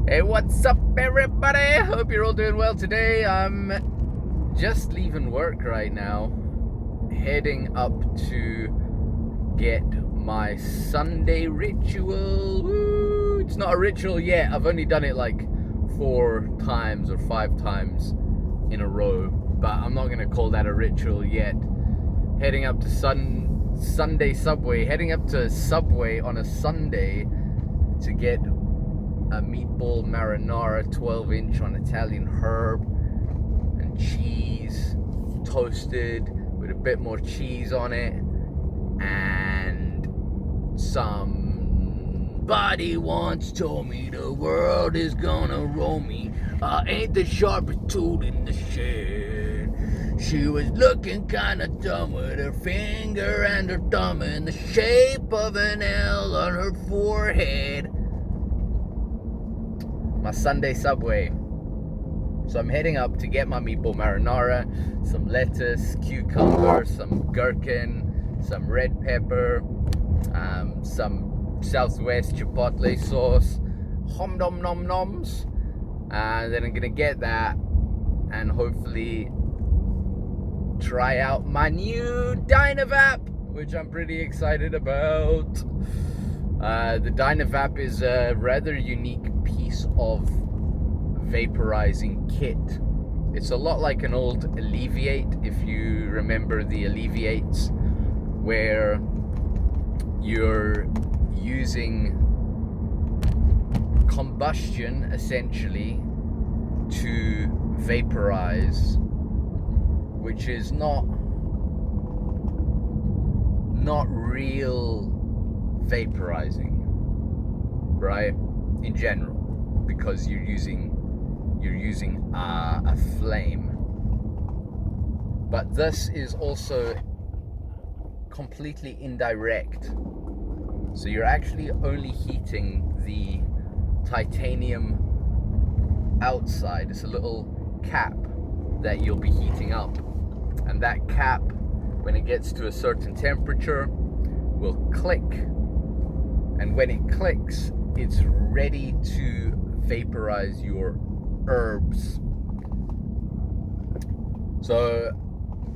Hey, what's up, everybody? Hope you're all doing well today. I'm just leaving work right now, heading up to get my Sunday ritual. Woo! It's not a ritual yet. I've only done it like 4 times or 5 times in a row, but I'm not gonna call that a ritual yet. Heading up to Sunday Subway. Heading up to Subway on a Sunday to get a meatball marinara 12-inch on Italian herb and cheese, toasted with a bit more cheese on it, and somebody once told me the world is gonna roll me. I ain't the sharpest tool in the shed. She was looking kinda dumb with her finger and her thumb in the shape of an L on her forehead. My Sunday Subway. So I'm heading up to get my meatball marinara, some lettuce, cucumber, some gherkin, some red pepper, some Southwest chipotle sauce, hom nom nom noms, and then I'm gonna get that and hopefully try out my new Dynavap, which I'm pretty excited about. The Dynavap is a rather unique piece of vaporizing kit. It's a lot like an old Alleviate, if you remember the Alleviates, where you're using combustion essentially to vaporize, which is not real vaporizing, right? In general, because you're using a flame. But this is also completely indirect. So you're actually only heating the titanium outside. It's a little cap that you'll be heating up. And that cap, when it gets to a certain temperature, will click. And when it clicks, it's ready to vaporize your herbs. So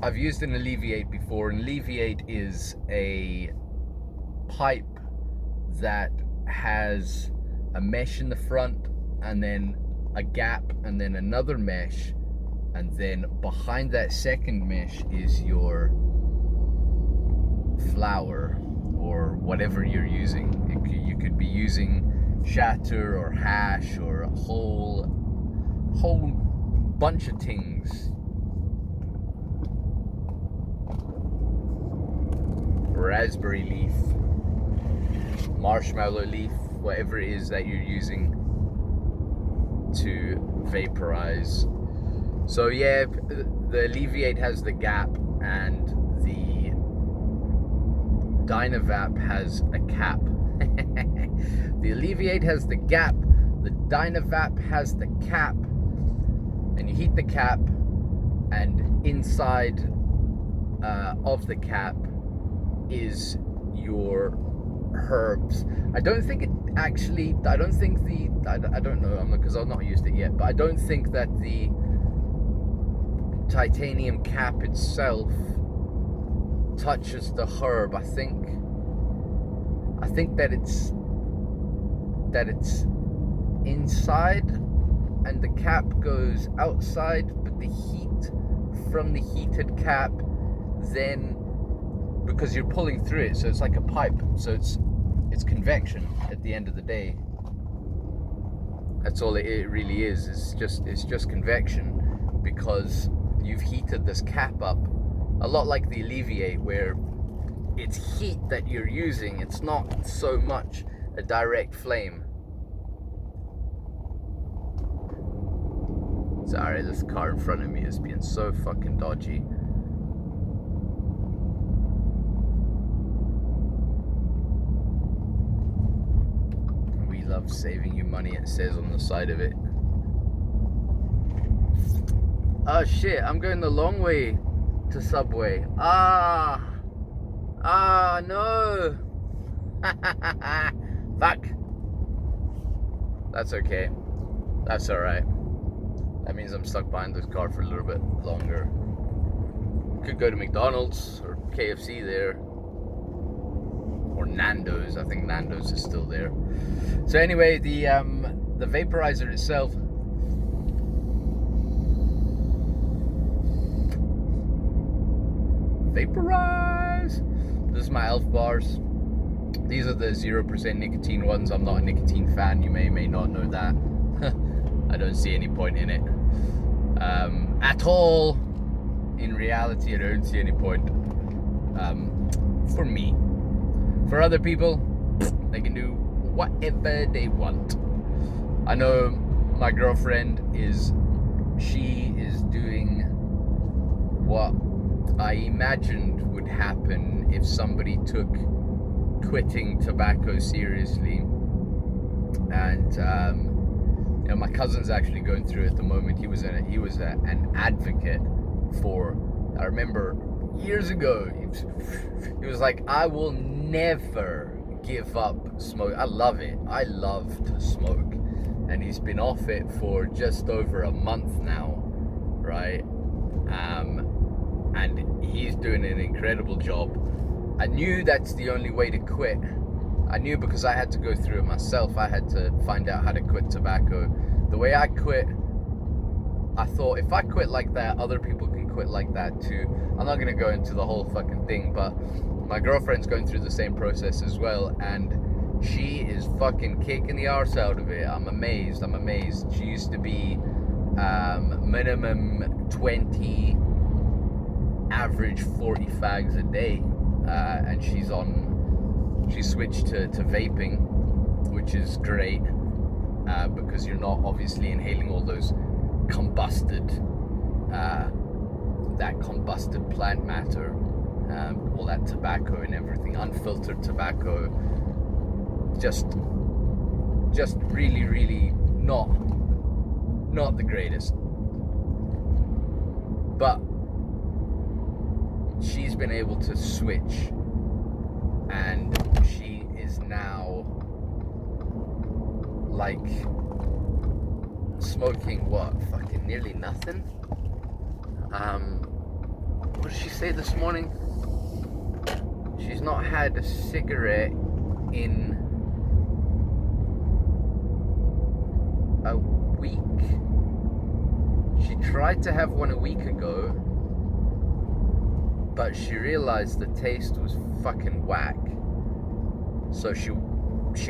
I've used an Alleviate before. An Alleviate is a pipe that has a mesh in the front and then a gap and then another mesh, and then behind that second mesh is your flour or whatever you're using. You could be using shatter or hash or a whole bunch of things. Raspberry leaf, marshmallow leaf, whatever it is that you're using to vaporize. So yeah, the Alleviate has the gap and the Dynavap has a cap. The Alleviate has the gap, the Dynavap has the cap, and you heat the cap, and inside of the cap is your herbs. I don't know, because I've not used it yet, but I don't think that the titanium cap itself touches the herb. I think that it's inside and the cap goes outside, but the heat from the heated cap, then, because you're pulling through it, so it's like a pipe, so it's convection at the end of the day. That's all it really is. It's just convection, because you've heated this cap up, a lot like the Alleviate, where it's heat that you're using. It's not so much a direct flame. Sorry, this car in front of me is being so fucking dodgy. We love saving you money, it says on the side of it. Oh shit, I'm going the long way to Subway. No. Fuck. That's okay. That's alright. That means I'm stuck behind this car for a little bit longer. Could go to McDonald's or KFC there. Or Nando's. I think Nando's is still there. So anyway, the vaporizer itself, vaporize. This is my Elf bars. These are the 0% nicotine ones. I'm not a nicotine fan. You may not know that. I don't see any point in it at all. In reality, I don't see any point. For me. For other people, they can do whatever they want. I know my girlfriend she is doing what I imagined would happen if somebody took quitting tobacco seriously. And you know, my cousin's actually going through it at the moment. He was an advocate for, I remember years ago, he was like, I will never give up smoke. I love it. I love to smoke. And he's been off it for just over a month now, right? And he's doing an incredible job. I knew that's the only way to quit. I knew because I had to go through it myself. I had to find out how to quit tobacco. The way I quit, I thought if I quit like that, other people can quit like that too. I'm not going to go into the whole fucking thing, but my girlfriend's going through the same process as well, and she is fucking kicking the arse out of it. I'm amazed. She used to be minimum 20, average 40 fags a day, and she switched to vaping, which is great, because you're not obviously inhaling all those that combusted plant matter, all that tobacco and everything, unfiltered tobacco, just really not the greatest. But she's been able to switch, and she is now like smoking fucking nearly nothing. What did she say this morning? She's not had a cigarette in a week. She tried to have one a week ago, but she realized the taste was fucking whack. So she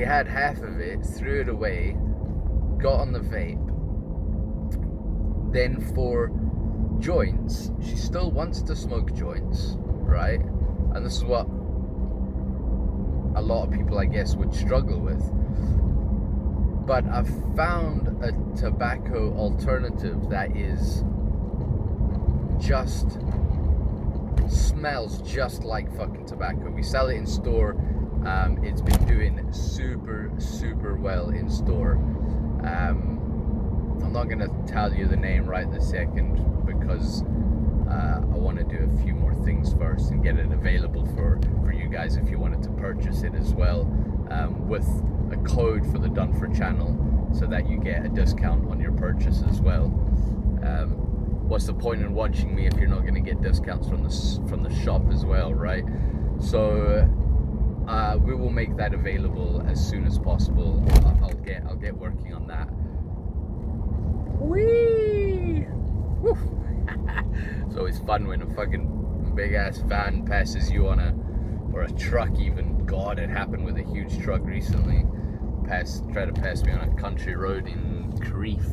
had half of it, threw it away, got on the vape. Then for joints, she still wants to smoke joints, right? And this is what a lot of people, I guess, would struggle with. But I've found a tobacco alternative that is just smells just like fucking tobacco. We sell it in store. It's been doing super well in store. I'm not gonna tell you the name right this second because I want to do a few more things first and get it available for you guys if you wanted to purchase it as well, with a code for the Done For channel, so that you get a discount on your purchase as well. What's the point in watching me if you're not going to get discounts from the shop as well, right? So we will make that available as soon as possible. I'll get working on that. Whee! Woo! It's always fun when a fucking big ass van passes you on or a truck even. God, it happened with a huge truck recently. Tried to pass me on a country road in Crieff.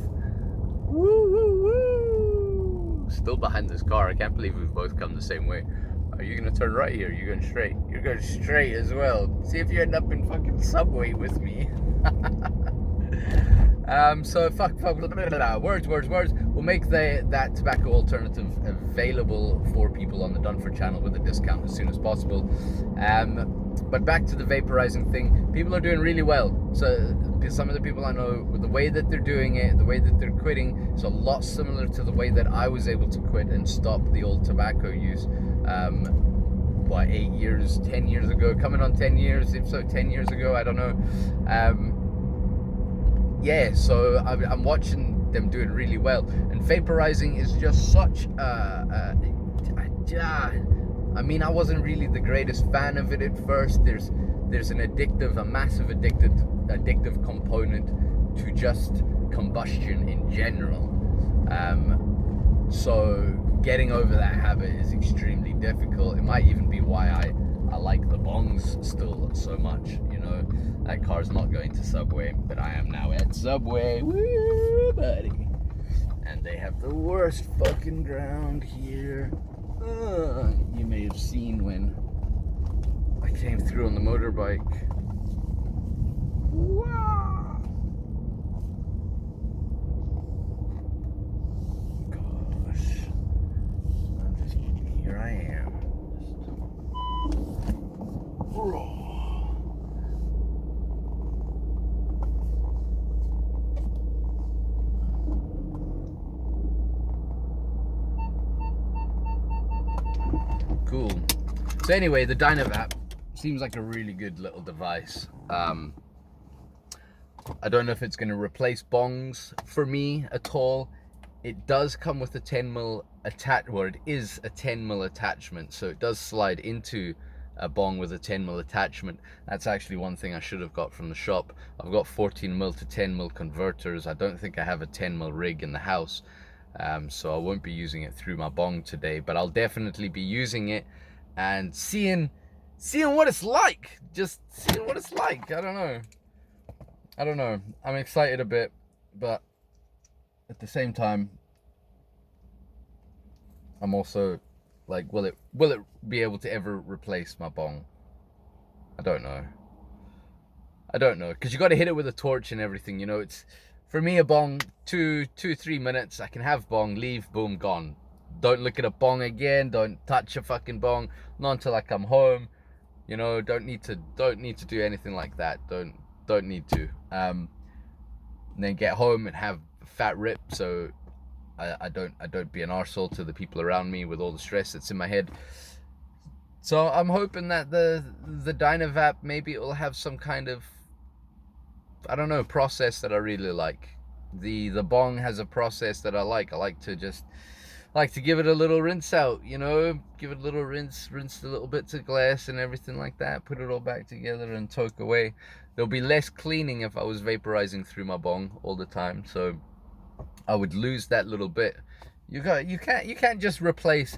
Woo woo woo! Still behind this car. I can't believe we've both come the same way. Are you gonna turn right here? You're going straight. You're going straight as well. See if you end up in fucking Subway with me. So words. We'll make that tobacco alternative available for people on the Done For channel with a discount as soon as possible. But back to the vaporizing thing, people are doing really well. So some of the people I know, with the way that they're doing it, the way that they're quitting, it's a lot similar to the way that I was able to quit and stop the old tobacco use. 8 years, 10 years ago, coming on 10 years, if so 10 years ago, I don't know. yeah, so I'm watching them doing really well, and vaporizing is just such I mean, I wasn't really the greatest fan of it at first. There's a massive addictive component to just combustion in general. So getting over that habit is extremely difficult. It might even be why I like the bongs still so much. You know, that car's not going to Subway, but I am now at Subway. Woo, buddy. And they have the worst fucking ground here. You may have seen when I came through on the motorbike. Wow. Gosh. Here I am. Cool. So anyway, the Dynavap seems like a really good little device. I don't know if it's going to replace bongs for me at all. It does come with a 10mm it is a 10mm attachment, so it does slide into a bong with a 10mm attachment. That's actually one thing I should have got from the shop. I've got 14mm to 10mm converters. I don't think I have a 10mm rig in the house. So I won't be using it through my bong today, but I'll definitely be using it and seeing what it's like. Just seeing what it's like. I don't know. I'm excited a bit, but at the same time, I'm also like, will it be able to ever replace my bong? I don't know, because you got to hit it with a torch and everything, you know. It's, for me, a bong, 3 minutes, I can have bong, leave, boom, gone. Don't look at a bong again, don't touch a fucking bong, not until I come home, you know. Don't need to do anything like that. Don't need to. And then get home and have a fat rip, so I don't be an arsehole to the people around me with all the stress that's in my head. So I'm hoping that the Dynavap, maybe it will have some kind of, I don't know, process that I really like. The bong has a process that I like. I like to give it a little rinse out, you know, give it a little rinse the little bits of glass and everything like that, put it all back together and toke away. There'll be less cleaning if I was vaporizing through my bong all the time, so I would lose that little bit. You can't just replace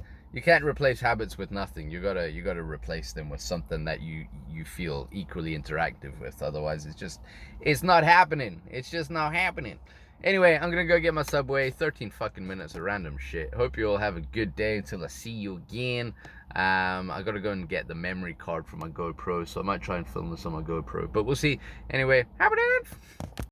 habits with nothing. You gotta replace them with something that you feel equally interactive with. Otherwise, it's not happening. It's just not happening. Anyway, I'm gonna go get my Subway. 13 fucking minutes of random shit. Hope you all have a good day until I see you again. I gotta go and get the memory card for my GoPro, so I might try and film this on my GoPro, but we'll see. Anyway, have a day.